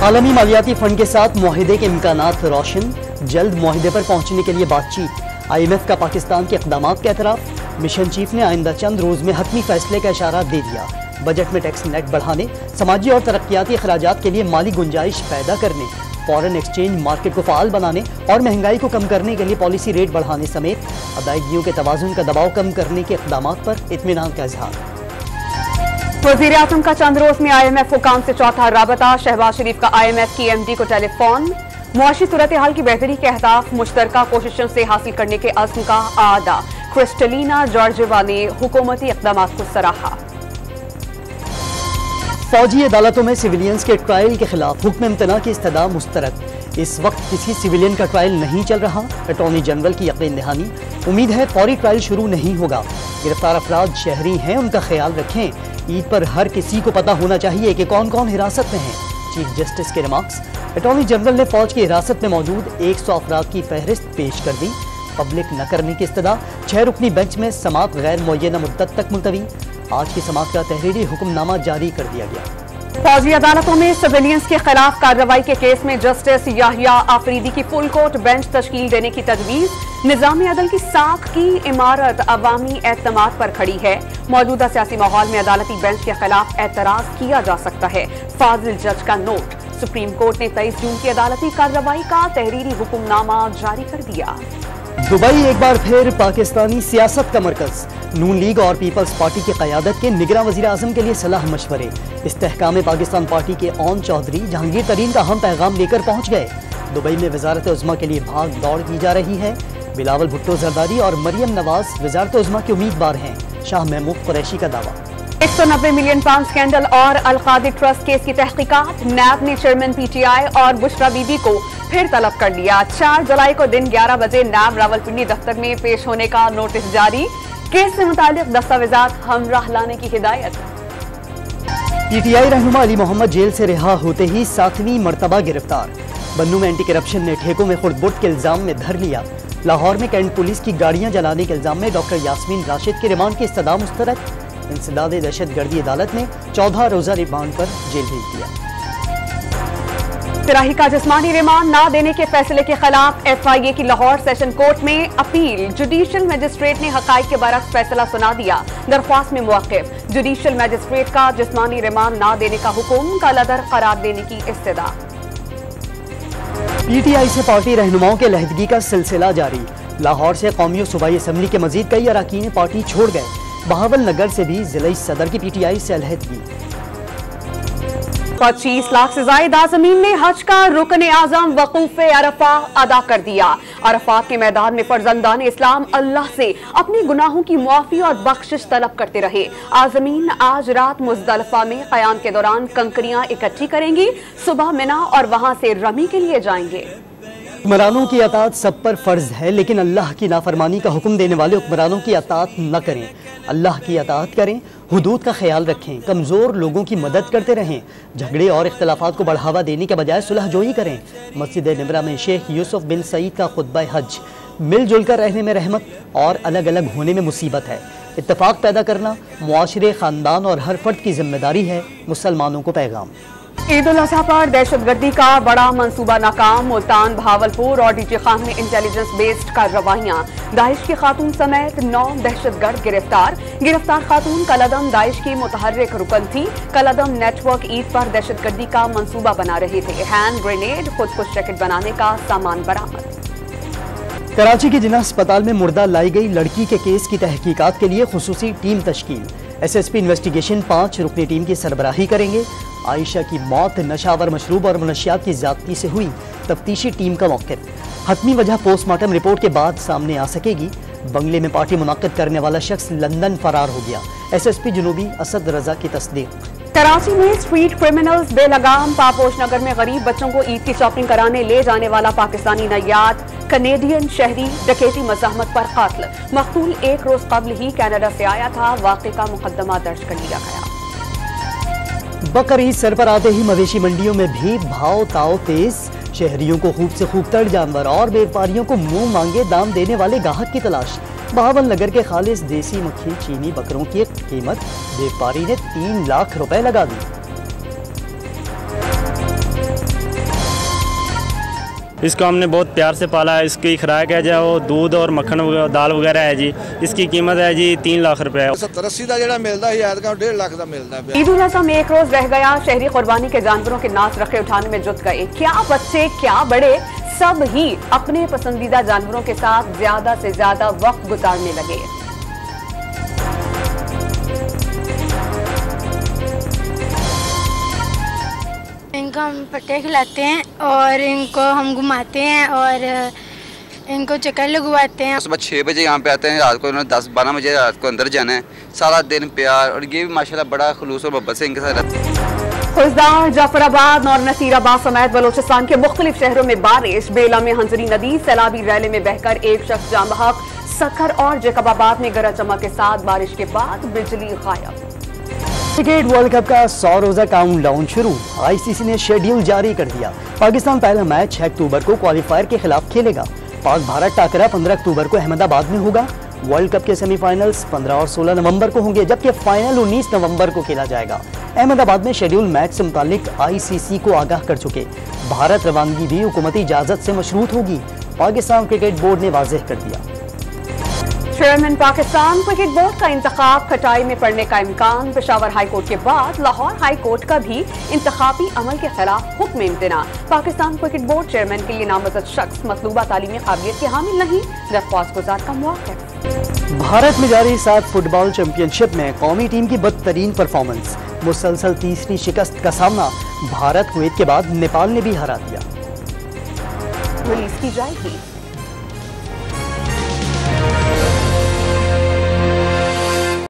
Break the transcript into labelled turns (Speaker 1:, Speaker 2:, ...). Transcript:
Speaker 1: आलमी मालियाती फंड के साथ मुआहिदे के इम्कानात रोशन, जल्द मुआहिदे पर पहुंचने के लिए बातचीत। IMF का पाकिस्तान के इक़दामात का एतराफ़। मिशन चीफ ने आइंदा चंद रोज में हतमी फैसले का इशारा दे दिया। बजट में टैक्स नेट बढ़ाने, समाजी और तरक्याती अखराजात के लिए माली गुंजाइश पैदा करने, फॉरेन एक्सचेंज मार्केट को फाल बनाने और महंगाई को कम करने के लिए पॉलिसी रेट बढ़ाने समेत अदायगियों के तवाज़ुन का दबाव कम करने के इक़दामात पर इत्मीनान का इजहार।
Speaker 2: वज़ीर आज़म का चंद रोज में IMF हुकाम से चौथा राबता। शहबाज शरीफ का IMF की MD को टेलीफोन। मुआशी सूरत हाल की बेहतरी के अहदाफ मुश्तरका कोशिशों से हासिल करने के अज़्म का आदा। क्रिस्टलिना जॉर्जिवा ने हुकूमती इक़दामात को सराहा।
Speaker 1: फौजी अदालतों में सिविलियंस के ट्रायल के खिलाफ हुक्म इम्तना की इस्तदा मुस्तरद। इस वक्त किसी सिविलियन का ट्रायल नहीं चल रहा। अटॉर्नी जनरल की यकीन दहानी। उम्मीद है फौरी ट्रायल शुरू नहीं होगा। गिरफ्तार अफराद शहरी हैं, उनका ख्याल रखें। ईद पर हर किसी को पता होना चाहिए कि कौन कौन हिरासत में है। चीफ जस्टिस के रिमार्क्स। अटॉर्नी जनरल ने फौज की हिरासत में मौजूद 100 अफराद की फहरिस्त पेश कर दी। पब्लिक न करने की इस्तदा। 6 रुकनी बेंच में समात गैर मुअय्यना मुद्दत तक मुलतवी। आज की समात का तहरीरी हुक्मनामा जारी कर दिया गया।
Speaker 2: फौजी अदालतों में सिविलियंस के खिलाफ कार्रवाई के केस में जस्टिस याहिया आफरीदी की फुल कोर्ट बेंच तश्कील देने की तजवीज। निज़ाम अदल की साख की इमारत अवामी एतमाद पर खड़ी है। मौजूदा सियासी माहौल में अदालती बेंच के खिलाफ एतराज किया जा सकता है। फाजिल जज का नोट। सुप्रीम कोर्ट ने 23 जून की अदालती कार्रवाई का तहरीरी हुक्मनामा जारी कर दिया।
Speaker 1: दुबई एक बार फिर पाकिस्तानी सियासत का मरकज। नून लीग और पीपल्स पार्टी की क़यादत के निगरान वज़ीर आज़म के लिए सलाह मशवरे। इस्तेहकाम पाकिस्तान पार्टी के ओन चौधरी जहांगीर तरीन का अहम पैगाम लेकर पहुंच गए। दुबई में वजारत उज़्मा के लिए भाग दौड़ की जा रही है। बिलावल भुट्टो जरदारी और मरियम नवाज वजारत उज़्मा के उम्मीदवार हैं। शाह महमूद कुरैशी का दावा।
Speaker 2: 190 मिलियन पाउंड स्कैंडल और अल-कादिर ट्रस्ट केस की तहकीकात। नैब ने चेयरमैन PTI और बुशरा बीबी को फिर तलब कर लिया। 4 जुलाई को दिन 11 बजे नैब रावलपिंडी दफ्तर में पेश होने का नोटिस जारी। केस से मुतालिक दस्तावेजात हमराह लाने की हिदायत।
Speaker 1: PTI रहनुमा अली मोहम्मद जेल से रिहा होते ही 7वीं मरतबा गिरफ्तार। बन्नू में एंटी करप्शन ने ठेकों में खुर्द-बुर्द के इल्जाम में धर लिया। लाहौर में कैंट पुलिस की गाड़ियां जलाने के इल्जाम में डॉक्टर यास्मीन राशिद के रिमांड की इस्तदा मुस्तरद। इंसदाद दहशतगर्दी अदालत ने 14 रोजा रिमांड पर जेल भेज दिया।
Speaker 2: तिराही का जिस्मानी रिमांड ना देने के फैसले के खिलाफ FIA की लाहौर सेशन कोर्ट में अपील। जुडिशियल मजिस्ट्रेट ने हकाइक के बरक्स फैसला सुना दिया। दरख्वास्त में मुवक्किफ। जुडिशियल मजिस्ट्रेट का जिस्मानी रिमांड ना देने का हुक्म कालादर करार देने की इस्तदा।
Speaker 1: PTI से पार्टी रहनुमाओं के लहदगी का सिलसिला जारी। लाहौर से कौमी सूबाई असम्बली के मजीद कई अरकान पार्टी छोड़ गए। बहावल नगर से भी जिला सदर की PTI से अलहदगी।
Speaker 2: 25 लाख से ज्यादा आज़मीन ने हज का रुकन आज़म वकूफ़े अरफा अदा कर दिया। अरफात के मैदान में फर्जंदान इस्लाम अल्लाह से अपने गुनाहों की मुआफ़ी और बख्शिश तलब करते रहे। आज़मीन आज रात मुज़दलिफ़ा में क़याम के दौरान कंकरियां इकट्ठी करेंगी। सुबह मिना और वहां से रमी के लिए जाएंगे।
Speaker 1: हुक्मरानों की अतात सब पर फर्ज है, लेकिन अल्लाह की नाफरमानी का हुक्म देने वाले हुक्मरानों की अतात न करें। अल्लाह की अतात करें, हुदूद का ख्याल रखें, कमज़ोर लोगों की मदद करते रहें, झगड़े और इख्तलाफात को बढ़ावा देने के बजाय सुलह जोई करें। मस्जिद निमरा में शेख यूसुफ बिन सईद का खुतबा हज। मिलजुल कर रहने में रहमत और अलग अलग होने में मुसीबत है। इत्तफाक पैदा करना मुआशरे, ख़ानदान और हर फर्द की जिम्मेदारी है। मुसलमानों को पैगाम।
Speaker 2: ईद उल अज़हा पर दहशतगर्दी का बड़ा मंसूबा नाकाम। मुल्तान, भावलपुर और डीजे खान में इंटेलिजेंस बेस्ड कार्रवाइयां। दाइश की खातून समेत 9 दहशतगर्द गिरफ्तार। गिरफ्तार खातून कलअदम दाइश की मुतहर्रिक रुकन थी। कलअदम नेटवर्क ईद पर दहशतगर्दी का मंसूबा बना रहे थे। हैंड ग्रेनेड, खुदकुश रैकेट बनाने का सामान बरामद।
Speaker 1: कराची के जिला अस्पताल में मुर्दा लाई गई लड़की के केस की तहकीकात के लिए खुसूसी टीम तश्कील। SSP इन्वेस्टिगेशन 5 रुकनी टीम की सरबराही करेंगे। आयशा की मौत नशावर मशरूब और मुनशियात की ज़्यादती से हुई। तफ्तीशी टीम का मौक़िफ़। हतमी वजह पोस्टमार्टम रिपोर्ट के बाद सामने आ सकेगी। बंगले में पार्टी मुनाकिद करने वाला शख्स लंदन फरार हो गया। SSP जुनूबी असद रजा की तस्दीक।
Speaker 2: कराची में स्ट्रीट क्रिमिनल्स बेलगाम। पापोश नगर में गरीब बच्चों को ईद की शॉपिंग कराने ले जाने वाला पाकिस्तानी नय्याद कनेडियन शहरी डकैती मज़ाहमत पर कातिल। मकतूल 1 रोज कबल ही कनाडा से आया था। वाक़े का मुकदमा दर्ज कर लिया गया।
Speaker 1: बकरीद सर पर आते ही मवेशी मंडियों में भी भाव ताव तेज। शहरियों को खूब से खूबतर जानवर और व्यापारियों को मुंह मांगे दाम देने वाले गाहक की तलाश। बहावल नगर के खालिस देसी मक्खी चीनी बकरों की कीमत व्यापारी ने 3 लाख रुपए लगा दी।
Speaker 3: इसको हमने बहुत प्यार से पाला है। इसकी खुराक है जो दूध और मक्खन दाल वगैरह है जी। इसकी कीमत है जी 3 लाख रुपए।
Speaker 4: 70-80 का जो मिलता है, 1.5 लाख का मिलता है।
Speaker 2: ईद उल अज़हा में एक रोज रह गया, शहरी कुर्बानी के जानवरों के नाच रखे उठाने में जुट गए। क्या बच्चे क्या बड़े, सब ही अपने पसंदीदा जानवरों के साथ ज्यादा से ज्यादा वक्त गुजारने लगे।
Speaker 5: इनको हम पट्टे खिलाते हैं और इनको हम घुमाते हैं और इनको चक्कर लगवाते हैं।
Speaker 6: सुबह 6 बजे यहाँ पे आते हैं, रात को इन्होंने 10-12 बजे रात को अंदर जाना है। सारा दिन प्यार, और ये भी माशाल्लाह बड़ा खुलूस और मोहब्बत से इनके साथ रहते हैं।
Speaker 2: खुजदार, जाफराबाद और नसीराबाद समेत बलोचिस्तान के मुख्तलिफ शहरों में बारिश। बेला में हंजरी नदी सैलाबी रैले में बहकर एक शख्स जाम बहक। सखर और जैकबाबाद में गरज चमक के साथ बारिश के बाद बिजली गायब।
Speaker 1: क्रिकेट वर्ल्ड कप का 100 रोजा काउंटडाउन शुरू। आईसीसी ने शेड्यूल जारी कर दिया। पाकिस्तान पहला मैच 6 अक्टूबर को क्वालिफायर के खिलाफ खेलेगा। पाक भारत टाकरा 15 अक्टूबर को अहमदाबाद में होगा। वर्ल्ड कप के सेमीफाइनल्स 15 और 16 नवंबर को होंगे, जबकि फाइनल 19 नवंबर को खेला जाएगा। अहमदाबाद में शेड्यूल मैच से मुतालिक आईसीसी को आगाह कर चुके। भारत रवानगी भी हुकूमती इजाजत से मशरूत होगी, पाकिस्तान क्रिकेट बोर्ड ने वाज़ेह कर दिया।
Speaker 2: चेयरमैन पाकिस्तान क्रिकेट बोर्ड का इंतखाब खटाई में पड़ने का इम्कान। पेशावर हाई कोर्ट के बाद लाहौर हाई कोर्ट का भी इंतखाबी अमल के खिलाफ हुक्म इम्तना। पाकिस्तान क्रिकेट बोर्ड चेयरमैन के लिए नामजद शख्स मतलूबा तालीमी काबिलियत के हामिल नहीं, दरख्वास्त गुजार का मौक़िफ़।
Speaker 1: भारत में जारी 7 फुटबॉल चैंपियनशिप में कौमी टीम की बदतरीन परफॉर्मेंस। मुसलसल तीसरी शिकस्त का सामना भारत, कुवैत के बाद नेपाल ने भी हरा दिया।
Speaker 2: रिलीज की जाएगी।